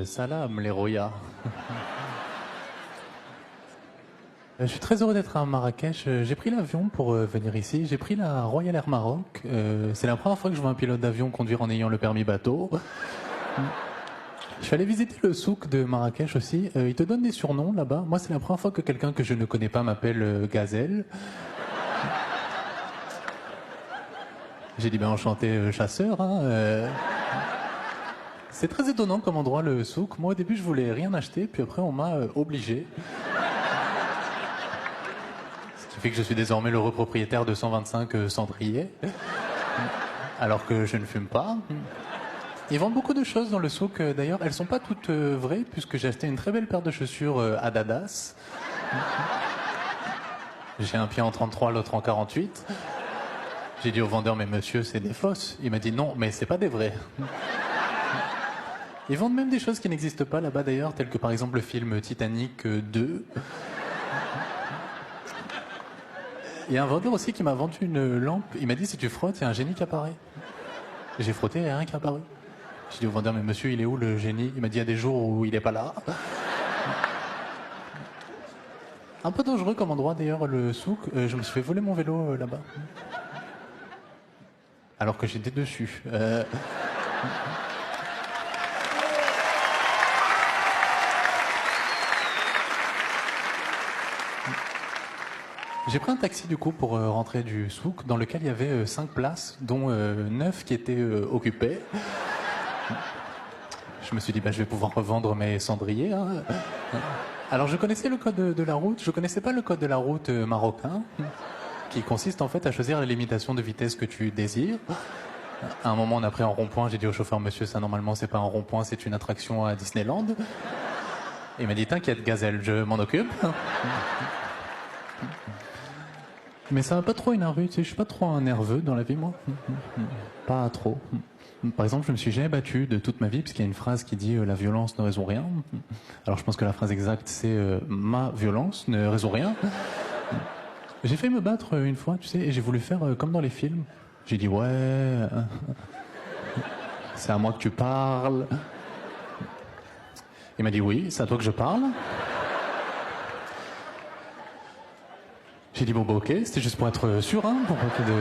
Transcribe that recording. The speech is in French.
Salam, les Roya. Je suis très heureux d'être à Marrakech. J'ai pris l'avion pour venir ici. J'ai pris la Royal Air Maroc. C'est la première fois que je vois un pilote d'avion conduire en ayant le permis bateau. Je suis allé visiter le souk de Marrakech aussi. Ils te donnent des surnoms là-bas. Moi, c'est la première fois que quelqu'un que je ne connais pas m'appelle Gazelle. J'ai dit, ben enchanté chasseur. Hein, C'est très étonnant comme endroit le souk. Moi, au début, je voulais rien acheter, puis après, on m'a obligé. Ce qui fait que je suis désormais l'heureux propriétaire de 125 cendriers, alors que je ne fume pas. Ils vendent beaucoup de choses dans le souk, d'ailleurs. Elles sont pas toutes vraies, puisque j'ai acheté une très belle paire de chaussures Adidas. J'ai un pied en 33, l'autre en 48. J'ai dit au vendeur, mais monsieur, c'est des fausses. Il m'a dit non, mais c'est pas des vraies. Ils vendent même des choses qui n'existent pas là-bas d'ailleurs, telles que par exemple le film Titanic 2. Il y a un vendeur aussi qui m'a vendu une lampe. Il m'a dit, si tu frottes, il y a un génie qui apparaît. J'ai frotté, il n'y a rien qui est apparu. J'ai dit au vendeur, mais monsieur, il est où le génie? Il m'a dit, il y a des jours où il n'est pas là. Un peu dangereux comme endroit d'ailleurs, le souk. Je me suis fait voler mon vélo là-bas. Alors que j'étais dessus. J'ai pris un taxi du coup pour rentrer du souk, dans lequel il y avait 5 places, dont 9 qui étaient occupées. Je me suis dit, bah, je vais pouvoir revendre mes cendriers. Hein. Alors je connaissais le code de la route, je connaissais pas le code de la route marocain, qui consiste en fait à choisir la limitation de vitesse que tu désires. À un moment, on a pris un rond-point, j'ai dit au chauffeur, monsieur, ça normalement c'est pas un rond-point, c'est une attraction à Disneyland. Et il m'a dit, t'inquiète Gazelle, je m'en occupe. Mais ça va pas trop énervé, tu sais, je suis pas trop un nerveux dans la vie, moi. Pas trop. Par exemple, je me suis jamais battu de toute ma vie, puisqu'il y a une phrase qui dit la violence ne résout rien. Alors je pense que la phrase exacte, c'est ma violence ne résout rien. J'ai fait me battre une fois, tu sais, et j'ai voulu faire comme dans les films. J'ai dit, ouais, c'est à moi que tu parles. Il m'a dit, oui, c'est à toi que je parle. J'ai dit, bon, bah, ok, c'était juste pour être sûr, hein, pour pas que de...